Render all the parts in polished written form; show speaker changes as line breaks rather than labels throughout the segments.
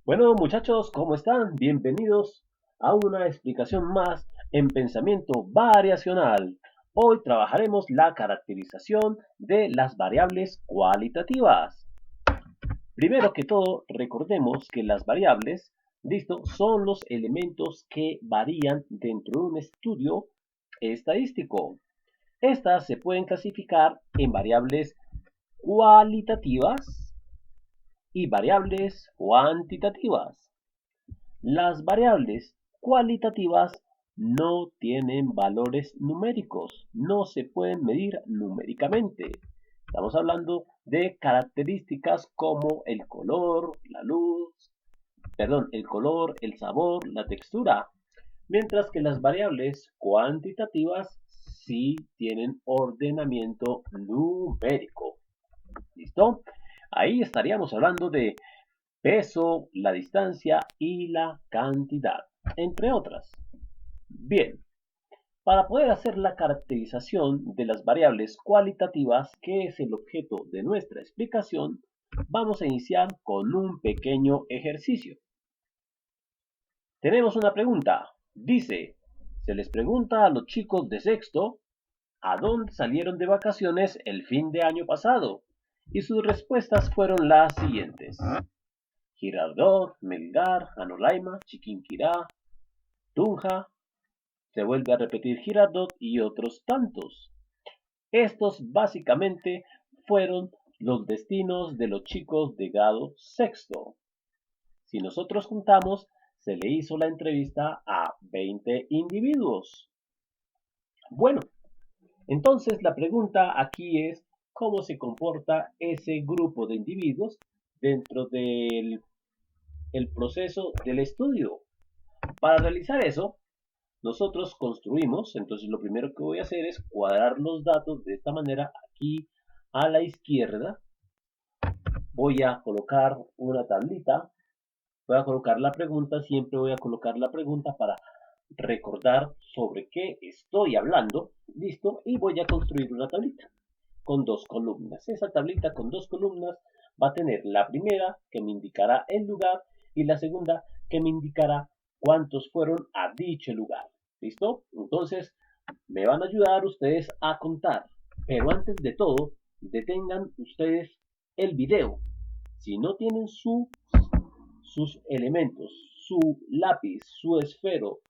Bueno, muchachos, ¿cómo están? Bienvenidos a una explicación más en pensamiento variacional. Hoy trabajaremos la caracterización de las variables cualitativas. Primero que todo, recordemos que las variables, listo, son los elementos que varían dentro de un estudio estadístico. Estas se pueden clasificar en variables cualitativas y variables cuantitativas. Las variables cualitativas no tienen valores numéricos, no se pueden medir numéricamente. Estamos hablando de características como el color, la luz, perdón, el color, el sabor, la textura, mientras que las variables cuantitativas sí tienen ordenamiento numérico. ¿Listo? Ahí estaríamos hablando de peso, la distancia y la cantidad, entre otras. Bien, para poder hacer la caracterización de las variables cualitativas, que es el objeto de nuestra explicación, vamos a iniciar con un pequeño ejercicio. Tenemos una pregunta. Dice, se les pregunta a los chicos de sexto a dónde salieron de vacaciones el fin de año pasado. Y sus respuestas fueron las siguientes. Girardot, Melgar, Anolaima, Chiquinquirá, Tunja, se vuelve a repetir Girardot y otros tantos. Estos básicamente fueron los destinos de los chicos de grado sexto. Si nosotros juntamos, se le hizo la entrevista a 20 individuos. Bueno, entonces la pregunta aquí es cómo se comporta ese grupo de individuos dentro del proceso del estudio. Para realizar eso, nosotros construimos, entonces lo primero que voy a hacer es cuadrar los datos de esta manera aquí a la izquierda. Voy a colocar una tablita, voy a colocar la pregunta, siempre voy a colocar la pregunta para recordar sobre qué estoy hablando, listo, y voy a construir una tablita con dos columnas. Esa tablita con dos columnas va a tener la primera que me indicará el lugar y la segunda que me indicará cuántos fueron a dicho lugar. ¿Listo? Entonces, me van a ayudar ustedes a contar. Pero antes de todo, detengan ustedes el video. Si no tienen sus elementos, su lápiz, su esfero,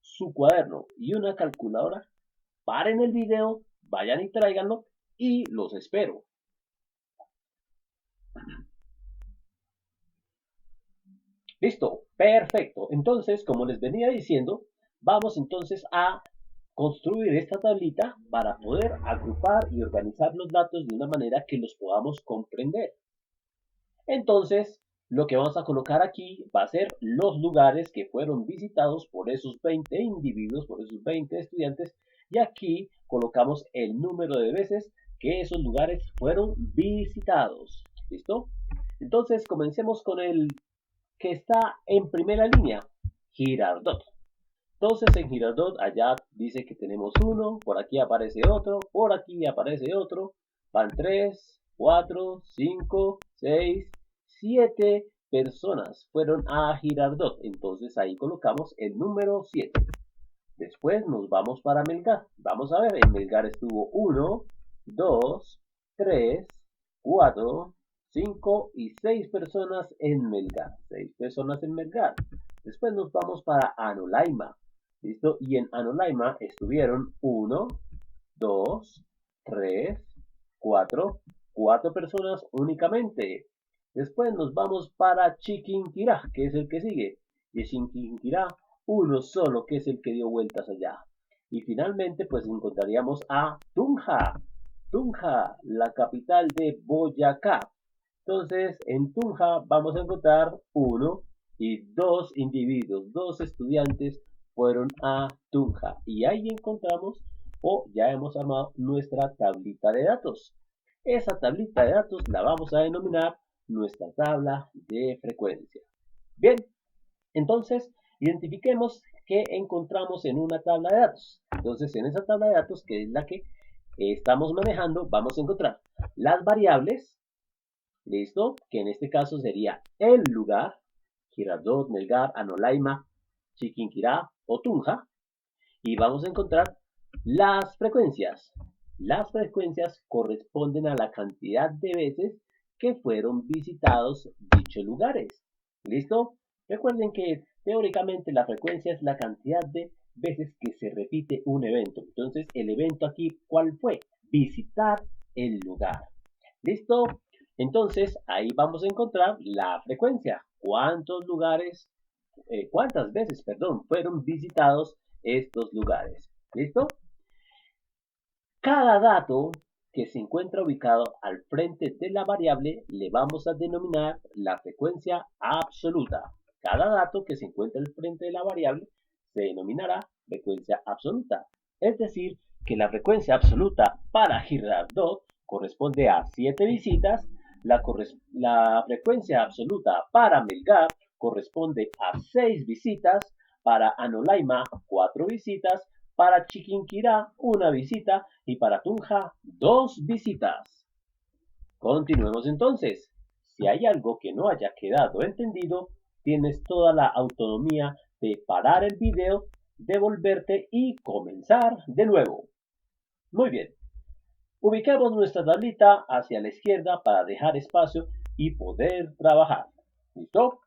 su cuaderno y una calculadora, paren el video, vayan y tráiganlo y los espero. Listo, perfecto. Entonces, como les venía diciendo, vamos entonces a construir esta tablita para poder agrupar y organizar los datos de una manera que los podamos comprender. Entonces, lo que vamos a colocar aquí va a ser los lugares que fueron visitados por esos 20 individuos, por esos 20 estudiantes, y aquí colocamos el número de veces que esos lugares fueron visitados. ¿Listo? Entonces, comencemos con el que está en primera línea, Girardot. Entonces en Girardot allá dice que tenemos uno, por aquí aparece otro, por aquí aparece otro, van 3, 4, 5, 6, 7 personas fueron a Girardot, entonces ahí colocamos el número 7. Después nos vamos para Melgar, vamos a ver, en Melgar estuvo uno, 2, 3, 4, 5 y 6 personas en Melgar, 6 personas en Melgar. Después nos vamos para Anolaima, ¿listo? Y en Anolaima estuvieron uno, 2, 3, 4, 4 personas únicamente. Después nos vamos para Chiquinquirá, que es el que sigue. Y Chiquinquirá, uno solo, que es el que dio vueltas allá. Y finalmente, pues encontraríamos a Tunja. Tunja, la capital de Boyacá. Entonces, en Tunja vamos a encontrar uno y dos individuos, dos estudiantes fueron a Tunja. Y ahí encontramos o ya hemos armado nuestra tablita de datos. Esa tablita de datos la vamos a denominar nuestra tabla de frecuencia. Bien, entonces identifiquemos qué encontramos en una tabla de datos. Entonces, en esa tabla de datos, que es la que estamos manejando, vamos a encontrar las variables, listo, que en este caso sería el lugar, Girardot, Melgar, Anolaima, Chiquinquirá o Tunja. Y vamos a encontrar las frecuencias. Las frecuencias corresponden a la cantidad de veces que fueron visitados dichos lugares. ¿Listo? Recuerden que teóricamente la frecuencia es la cantidad de veces que se repite un evento. Entonces, el evento aquí, ¿cuál fue? Visitar el lugar. ¿Listo? Entonces, ahí vamos a encontrar la frecuencia. ¿Cuántas veces, fueron visitados estos lugares? ¿Listo? Cada dato que se encuentra ubicado al frente de la variable le vamos a denominar la frecuencia absoluta. Cada dato que se encuentra al frente de la variable se denominará frecuencia absoluta. Es decir, que la frecuencia absoluta para Girardot corresponde a 7 visitas, la frecuencia absoluta para Melgar corresponde a 6 visitas, para Anolaima 4 visitas, para Chiquinquirá 1 visita y para Tunja 2 visitas. Continuemos entonces. Si hay algo que no haya quedado entendido, tienes toda la autonomía de parar el video, devolverte y comenzar de nuevo. Muy bien. Ubiquemos nuestra tablita hacia la izquierda para dejar espacio y poder trabajar. ¿Listo?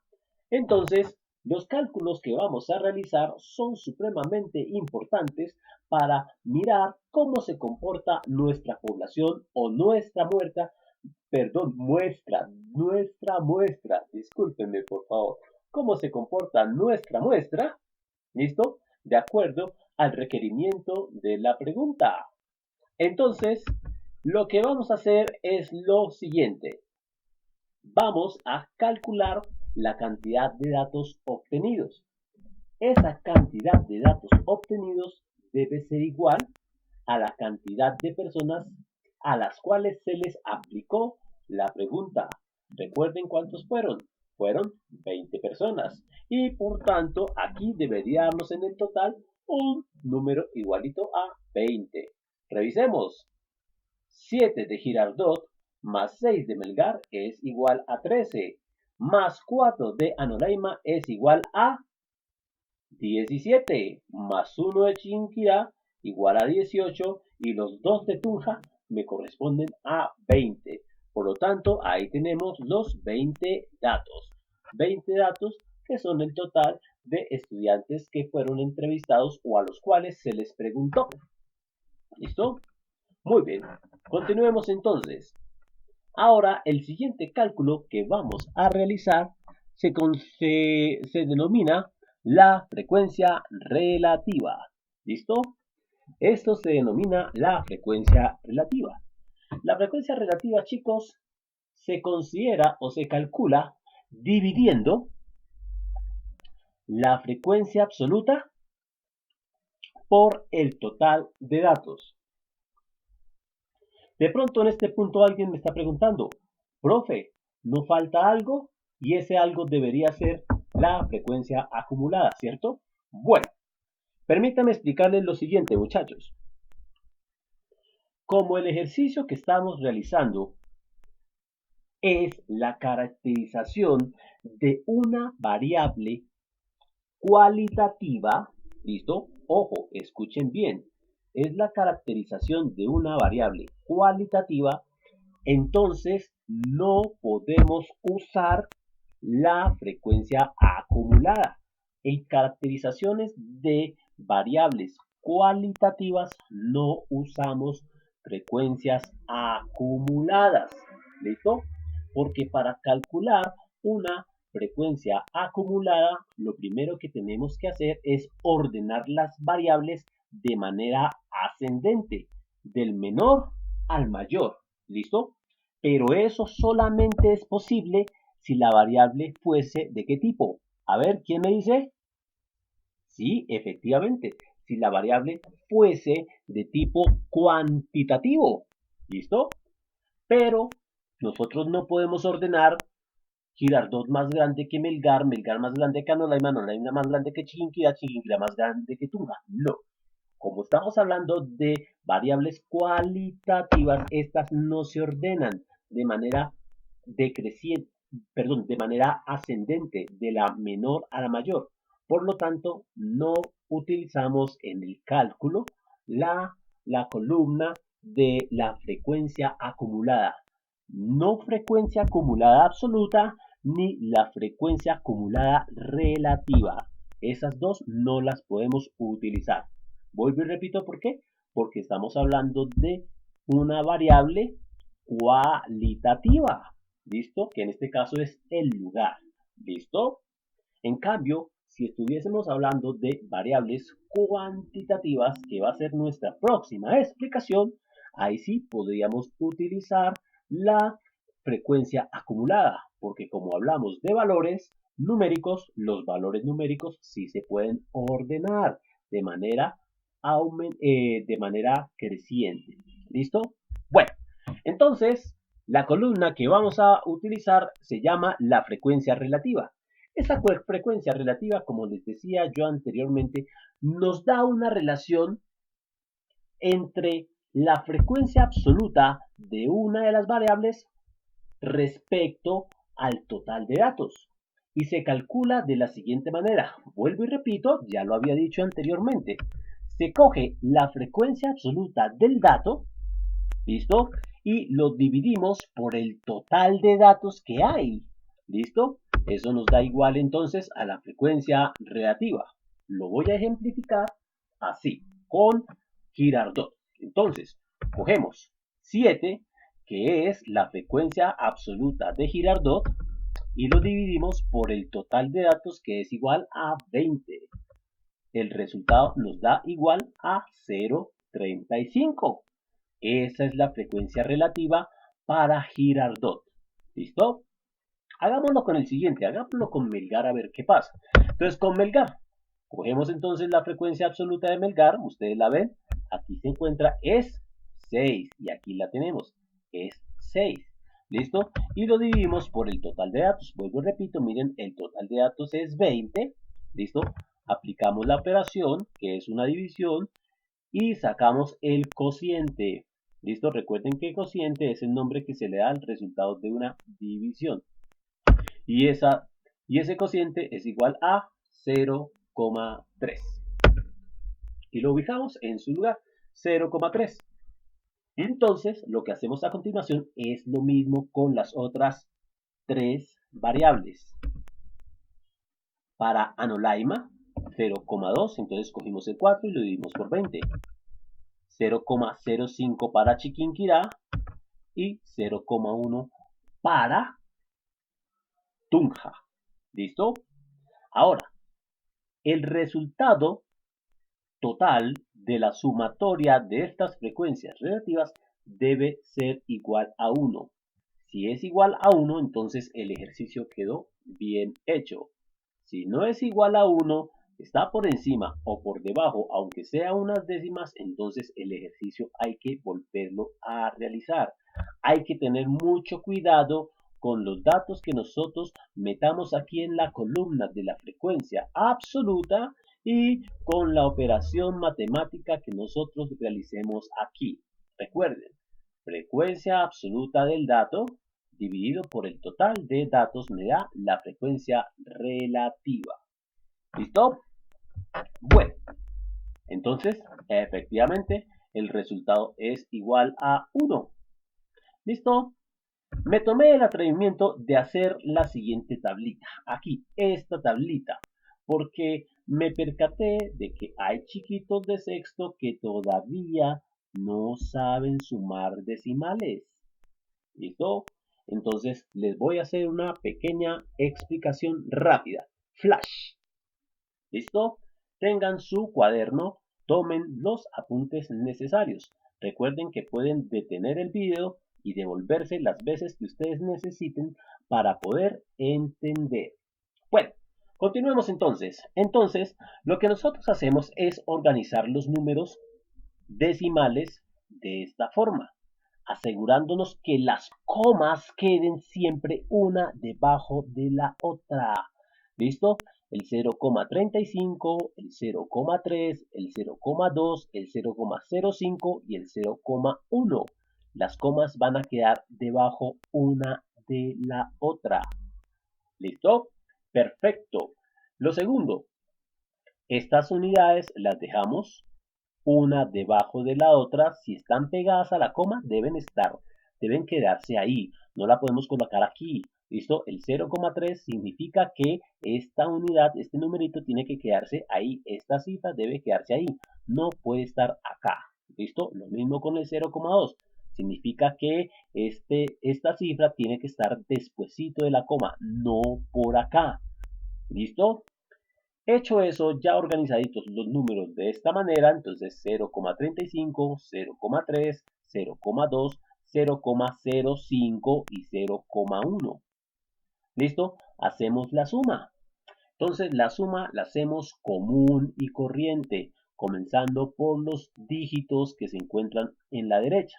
Entonces, los cálculos que vamos a realizar son supremamente importantes para mirar cómo se comporta nuestra población o nuestra muestra, discúlpenme por favor, cómo se comporta nuestra muestra, ¿listo? De acuerdo al requerimiento de la pregunta. Entonces, lo que vamos a hacer es lo siguiente. Vamos a calcular la cantidad de datos obtenidos. Esa cantidad de datos obtenidos debe ser igual a la cantidad de personas a las cuales se les aplicó la pregunta. Recuerden cuántos fueron. Fueron 20 personas. Y por tanto, aquí debería darnos en el total un número igualito a 20. Revisemos. 7 de Girardot más 6 de Melgar es igual a 13. Más 4 de Anolaima es igual a 17. Más 1 de Chinquirá igual a 18. Y los 2 de Tunja me corresponden a 20. Por lo tanto, ahí tenemos los 20 datos. 20 datos que son el total de estudiantes que fueron entrevistados o a los cuales se les preguntó. ¿Listo? Muy bien. Continuemos entonces. Ahora, el siguiente cálculo que vamos a realizar se denomina la frecuencia relativa. ¿Listo? Esto se denomina la frecuencia relativa. La frecuencia relativa, chicos, se considera o se calcula dividiendo la frecuencia absoluta por el total de datos. De pronto en este punto alguien me está preguntando, profe, ¿no falta algo? Y ese algo debería ser la frecuencia acumulada, ¿cierto? Bueno, permítanme explicarles lo siguiente, muchachos. Como el ejercicio que estamos realizando es la caracterización de una variable cualitativa, ¿listo? Ojo, escuchen bien, es la caracterización de una variable cualitativa, entonces no podemos usar la frecuencia acumulada. En caracterizaciones de variables cualitativas no usamos frecuencias acumuladas. ¿Listo? Porque para calcular una frecuencia acumulada, lo primero que tenemos que hacer es ordenar las variables de manera ascendente, del menor al mayor. ¿Listo? Pero eso solamente es posible si la variable fuese ¿de qué tipo? A ver, ¿quién me dice? Sí, efectivamente, si la variable fuese de tipo cuantitativo. ¿Listo? Pero nosotros no podemos ordenar Girardot más grande que Melgar, Melgar más grande que Anolaima, Anolaima más grande que Chiquinquirá, Chiquinquirá más grande que Tunja. No. Como estamos hablando de variables cualitativas, estas no se ordenan de manera decreciente, de manera ascendente, de la menor a la mayor. Por lo tanto, no utilizamos en el cálculo la columna de la frecuencia acumulada. No frecuencia acumulada absoluta ni la frecuencia acumulada relativa. Esas dos no las podemos utilizar. Vuelvo y repito por qué. Porque estamos hablando de una variable cualitativa. ¿Listo? Que en este caso es el lugar. ¿Listo? En cambio, si estuviésemos hablando de variables cuantitativas, que va a ser nuestra próxima explicación, ahí sí podríamos utilizar la frecuencia acumulada, porque como hablamos de valores numéricos, los valores numéricos sí se pueden ordenar de manera creciente. ¿Listo? Bueno, entonces la columna que vamos a utilizar se llama la frecuencia relativa. Esa frecuencia relativa, como les decía yo anteriormente, nos da una relación entre la frecuencia absoluta de una de las variables respecto al total de datos. Y se calcula de la siguiente manera. Vuelvo y repito, ya lo había dicho anteriormente. Se coge la frecuencia absoluta del dato, ¿listo? Y lo dividimos por el total de datos que hay, ¿listo? Eso nos da igual entonces a la frecuencia relativa. Lo voy a ejemplificar así, con Girardot. Entonces, cogemos 7, que es la frecuencia absoluta de Girardot, y lo dividimos por el total de datos, que es igual a 20. El resultado nos da igual a 0,35. Esa es la frecuencia relativa para Girardot. ¿Listo? Hagámoslo con el siguiente, hagámoslo con Melgar a ver qué pasa. Entonces, con Melgar, cogemos entonces la frecuencia absoluta de Melgar, ustedes la ven, aquí se encuentra, es 6, y aquí la tenemos, es 6. ¿Listo? Y lo dividimos por el total de datos. Vuelvo y repito, miren, el total de datos es 20. ¿Listo? Aplicamos la operación, que es una división, y sacamos el cociente. ¿Listo? Recuerden que cociente es el nombre que se le da al resultado de una división. Y ese cociente es igual a 0,3. Y lo ubicamos en su lugar, 0,3. Entonces, lo que hacemos a continuación es lo mismo con las otras tres variables. Para Anolaima, 0,2, entonces cogimos el 4 y lo dividimos por 20. 0,05 para Chiquinquirá y 0,1 para Tunja. ¿Listo? Ahora, el resultado total de la sumatoria de estas frecuencias relativas debe ser igual a 1. Si es igual a 1, entonces el ejercicio quedó bien hecho. Si no es igual a 1, está por encima o por debajo, aunque sea unas décimas, entonces el ejercicio hay que volverlo a realizar. Hay que tener mucho cuidado con los datos que nosotros metamos aquí en la columna de la frecuencia absoluta y con la operación matemática que nosotros realicemos aquí. Recuerden, frecuencia absoluta del dato dividido por el total de datos me da la frecuencia relativa. ¿Listo? Bueno, entonces, efectivamente, el resultado es igual a 1. ¿Listo? Me tomé el atrevimiento de hacer la siguiente tablita. Aquí, esta tablita. Porque me percaté de que hay chiquitos de sexto que todavía no saben sumar decimales. ¿Listo? Entonces les voy a hacer una pequeña explicación rápida. Flash. ¿Listo? Tengan su cuaderno, tomen los apuntes necesarios. Recuerden que pueden detener el video y devolverse las veces que ustedes necesiten para poder entender. Bueno, continuemos entonces. Entonces, lo que nosotros hacemos es organizar los números decimales de esta forma, asegurándonos que las comas queden siempre una debajo de la otra. ¿Listo? El 0,35, el 0,3, el 0,2, el 0,05 y el 0,1. Las comas van a quedar debajo una de la otra. ¿Listo? Perfecto. Lo segundo, estas unidades las dejamos una debajo de la otra. Si están pegadas a la coma, deben quedarse ahí. No la podemos colocar aquí. ¿Listo? El 0,3 significa que esta unidad, este numerito tiene que quedarse ahí. Esta cifra debe quedarse ahí. No puede estar acá. ¿Listo? Lo mismo con el 0,2. Significa que esta cifra tiene que estar despuesito de la coma, no por acá. ¿Listo? Hecho eso, ya organizaditos los números de esta manera, entonces 0,35, 0,3, 0,2, 0,05 y 0,1. ¿Listo? Hacemos la suma. Entonces la suma la hacemos común y corriente, comenzando por los dígitos que se encuentran en la derecha.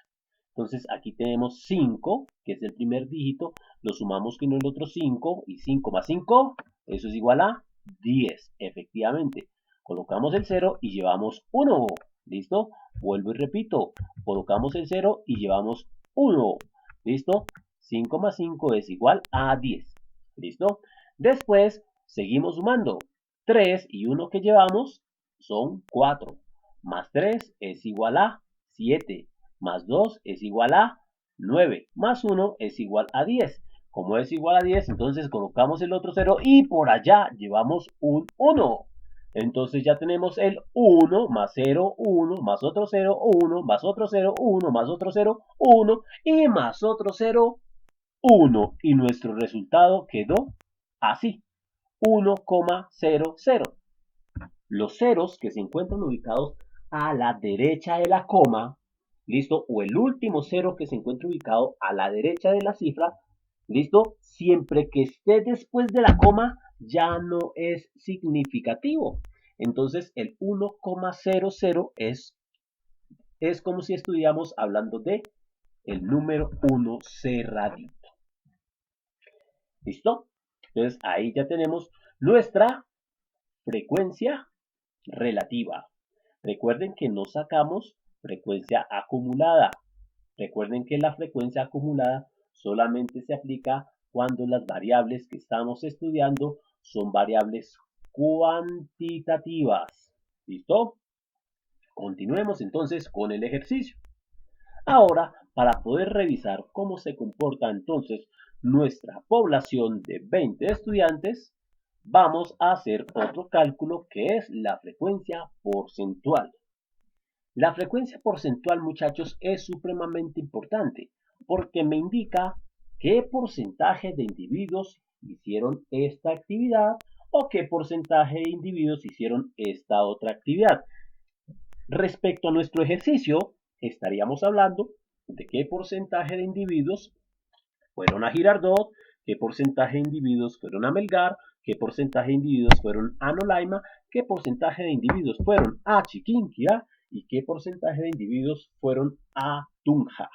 Entonces aquí tenemos 5, que es el primer dígito, lo sumamos con el otro 5 y 5 más 5, eso es igual a 10, efectivamente. Colocamos el 0 y llevamos 1, ¿listo? Vuelvo y repito, colocamos el 0 y llevamos 1, ¿listo? 5 más 5 es igual a 10, ¿listo? Después seguimos sumando, 3 y 1 que llevamos son 4, más 3 es igual a 7, más 2 es igual a 9, más 1 es igual a 10. Como es igual a 10, entonces colocamos el otro 0 y por allá llevamos un 1. Entonces ya tenemos el 1 más 0, 1, más otro 0, 1, más otro 0, 1, más otro 0, 1 y más otro 0, 1. Y nuestro resultado quedó así, 1,00. Los ceros que se encuentran ubicados a la derecha de la coma, ¿listo? O el último cero que se encuentra ubicado a la derecha de la cifra, ¿listo? Siempre que esté después de la coma, ya no es significativo. Entonces, el 1,00 es como si estuviéramos hablando de el número 1 cerradito. ¿Listo? Entonces, ahí ya tenemos nuestra frecuencia relativa. Recuerden que no sacamos frecuencia acumulada. Recuerden que la frecuencia acumulada solamente se aplica cuando las variables que estamos estudiando son variables cuantitativas. ¿Listo? Continuemos entonces con el ejercicio. Ahora, para poder revisar cómo se comporta entonces nuestra población de 20 estudiantes, vamos a hacer otro cálculo que es la frecuencia porcentual. La frecuencia porcentual, muchachos, es supremamente importante porque me indica qué porcentaje de individuos hicieron esta actividad o qué porcentaje de individuos hicieron esta otra actividad. Respecto a nuestro ejercicio, estaríamos hablando de qué porcentaje de individuos fueron a Girardot, qué porcentaje de individuos fueron a Melgar, qué porcentaje de individuos fueron a Nolaima, qué porcentaje de individuos fueron a Chiquinquirá y qué porcentaje de individuos fueron a Tunja.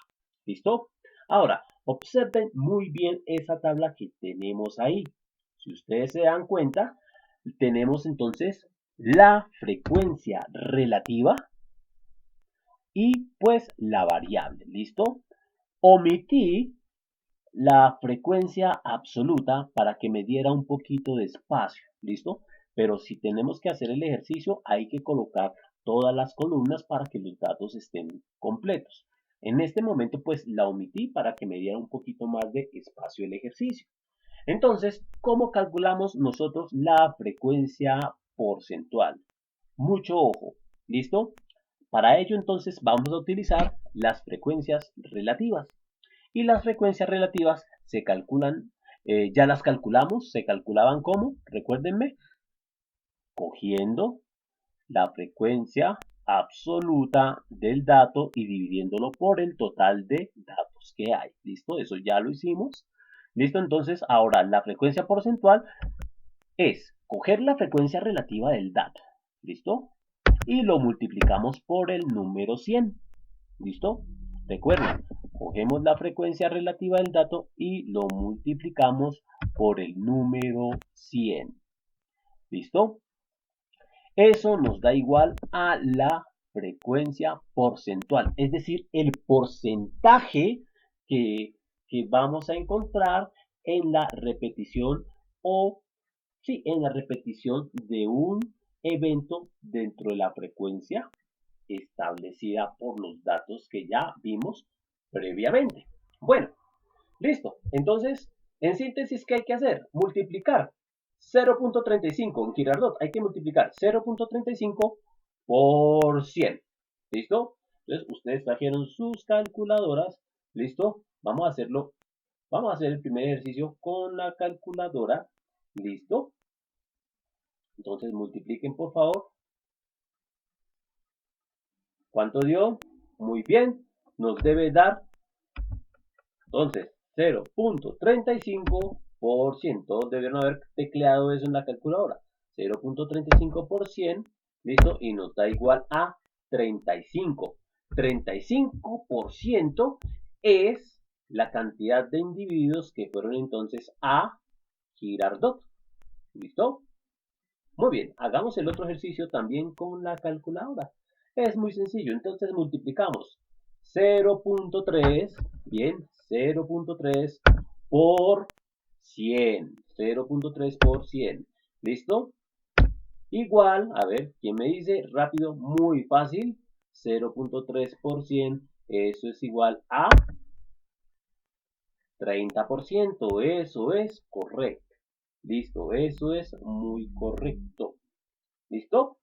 ¿Listo? Ahora, observen muy bien esa tabla que tenemos ahí. Si ustedes se dan cuenta, tenemos entonces la frecuencia relativa y pues la variable. ¿Listo? Omití la frecuencia absoluta para que me diera un poquito de espacio, ¿listo? Pero si tenemos que hacer el ejercicio, hay que colocar todas las columnas para que los datos estén completos. En este momento, pues la omití para que me diera un poquito más de espacio el ejercicio. Entonces, ¿cómo calculamos nosotros la frecuencia porcentual? Mucho ojo, ¿listo? Para ello, entonces, vamos a utilizar las frecuencias relativas. Y las frecuencias relativas se calculan, ya las calculamos, se calculaban como, recuérdenme, cogiendo la frecuencia absoluta del dato y dividiéndolo por el total de datos que hay. ¿Listo? Eso ya lo hicimos. ¿Listo? Entonces, ahora la frecuencia porcentual es coger la frecuencia relativa del dato. ¿Listo? Y lo multiplicamos por el número 100. ¿Listo? Recuerden, cogemos la frecuencia relativa del dato y lo multiplicamos por el número 100. ¿Listo? Eso nos da igual a la frecuencia porcentual, es decir, el porcentaje que que vamos a encontrar en la repetición o, sí, en la repetición de un evento dentro de la frecuencia establecida por los datos que ya vimos previamente. Bueno, listo. Entonces, en síntesis, ¿qué hay que hacer? Multiplicar 0.35 en Girardot. Hay que multiplicar 0.35 por 100. ¿Listo? Entonces, ustedes trajeron sus calculadoras. ¿Listo? Vamos a hacerlo. Vamos a hacer el primer ejercicio con la calculadora. ¿Listo? Entonces, multipliquen, por favor. ¿Cuánto dio? Muy bien. Nos debe dar, entonces, 0.35%. Debieron haber tecleado eso en la calculadora. 0.35 por 100. ¿Listo? Y nos da igual a 35. 35% es la cantidad de individuos que fueron entonces a Girardot. ¿Listo? Muy bien, hagamos el otro ejercicio también con la calculadora. Es muy sencillo, entonces multiplicamos 0.3, bien, 0.3 por 100, 0.3 por 100, ¿listo? Igual, a ver, ¿quién me dice? Rápido, muy fácil, 0.3 por 100, eso es igual a 30%, eso es correcto. Listo, eso es muy correcto. ¿Listo?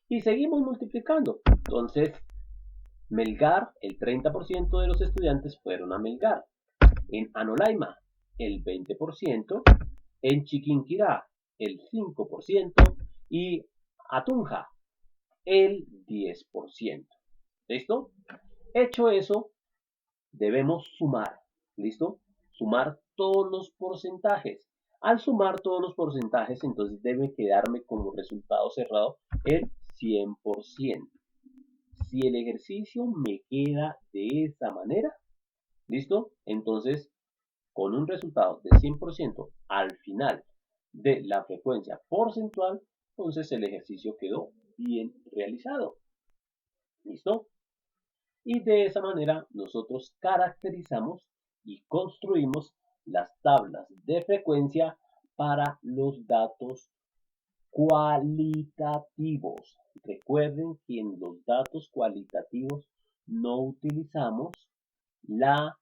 Y seguimos multiplicando. Entonces, Melgar, el 30% de los estudiantes fueron a Melgar. En Anolaima, el 20%. En Chiquinquirá, el 5%. Y Atunja, el 10%. ¿Listo? Hecho eso, debemos sumar. ¿Listo? Sumar todos los porcentajes. Al sumar todos los porcentajes, entonces debe quedarme como resultado cerrado el 100%. Si el ejercicio me queda de esa manera, ¿listo? Entonces, con un resultado de 100% al final de la frecuencia porcentual, entonces el ejercicio quedó bien realizado. ¿Listo? Y de esa manera nosotros caracterizamos y construimos las tablas de frecuencia para los datos cualitativos. Recuerden que en los datos cualitativos no utilizamos la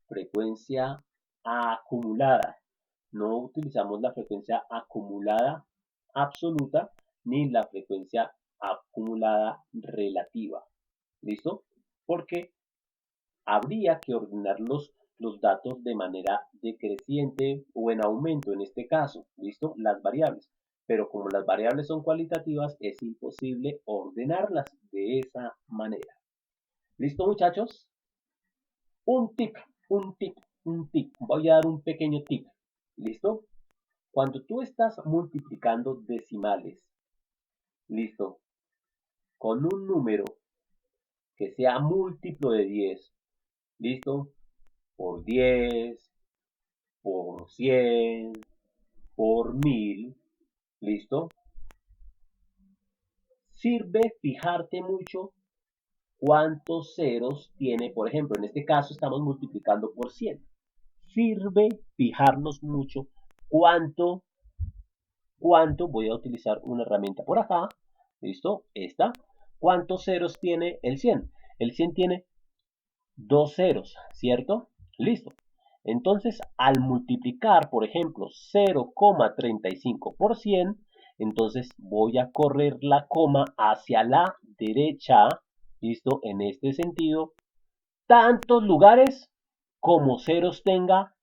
frecuencia acumulada. No utilizamos la frecuencia acumulada absoluta ni la frecuencia acumulada relativa. ¿Listo? Porque habría que ordenar los datos de manera decreciente o en aumento en este caso, ¿listo? Las variables. Pero como las variables son cualitativas, es imposible ordenarlas de esa manera. ¿Listo, muchachos? Un tip, un tip, un tip. Voy a dar un pequeño tip. ¿Listo? Cuando tú estás multiplicando decimales, ¿listo? Con un número que sea múltiplo de 10, ¿listo? Por 10, por 100, por 1000, ¿listo? Sirve fijarte mucho cuántos ceros tiene, por ejemplo, en este caso estamos multiplicando por 100. Sirve fijarnos mucho cuánto, voy a utilizar una herramienta por acá, ¿listo? Esta. ¿Cuántos ceros tiene el 100? El 100 tiene 2 ceros, ¿cierto? Listo. Entonces, al multiplicar, por ejemplo, 0,35 por 100, entonces voy a correr la coma hacia la derecha, ¿listo? En este sentido, tantos lugares como ceros tenga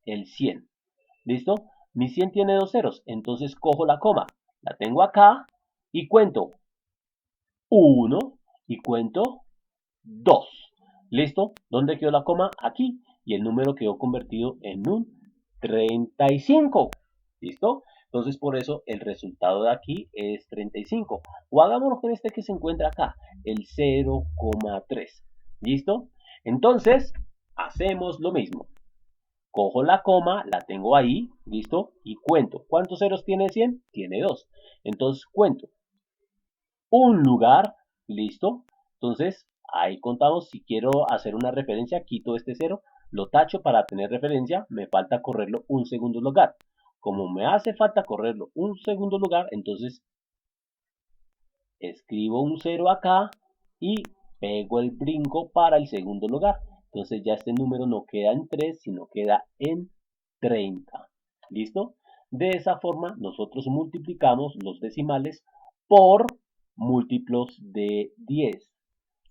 el 100, ¿listo? Mi 100 tiene 2 ceros, entonces cojo la coma, la tengo acá y cuento 1 y cuento 2. ¿Listo? ¿Dónde quedó la coma? Aquí. Y el número quedó convertido en un 35. ¿Listo? Entonces por eso el resultado de aquí es 35. O hagámoslo con este que se encuentra acá, el 0,3. ¿Listo? Entonces hacemos lo mismo. Cojo la coma, la tengo ahí, ¿listo? Y cuento. ¿Cuántos ceros tiene 100? Tiene 2. Entonces cuento un lugar, ¿listo? Entonces Ahí contamos, si quiero hacer una referencia, quito este 0, lo tacho para tener referencia, me falta correrlo un segundo lugar. Como me hace falta correrlo un segundo lugar, entonces escribo un 0 acá y pego el brinco para el segundo lugar. Entonces ya este número no queda en 3, sino queda en 30. ¿Listo? De esa forma nosotros multiplicamos los decimales por múltiplos de 10.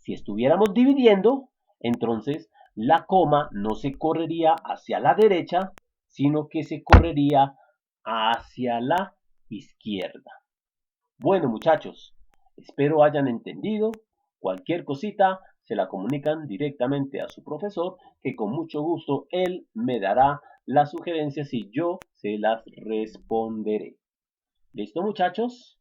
Si estuviéramos dividiendo, entonces la coma no se correría hacia la derecha, sino que se correría hacia la izquierda. Bueno, muchachos, espero hayan entendido. Cualquier cosita se la comunican directamente a su profesor, que con mucho gusto él me dará las sugerencias y yo se las responderé. ¿Listo, muchachos?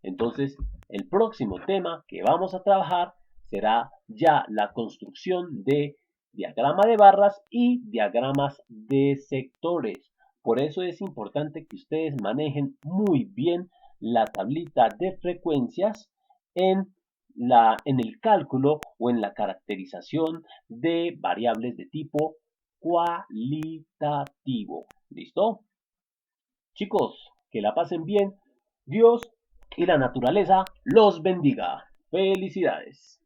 Entonces, el próximo tema que vamos a trabajar será ya la construcción de diagrama de barras y diagramas de sectores. Por eso es importante que ustedes manejen muy bien la tablita de frecuencias en, en el cálculo o en la caracterización de variables de tipo cualitativo. ¿Listo? Chicos, que la pasen bien. Dios y la naturaleza los bendiga. Felicidades.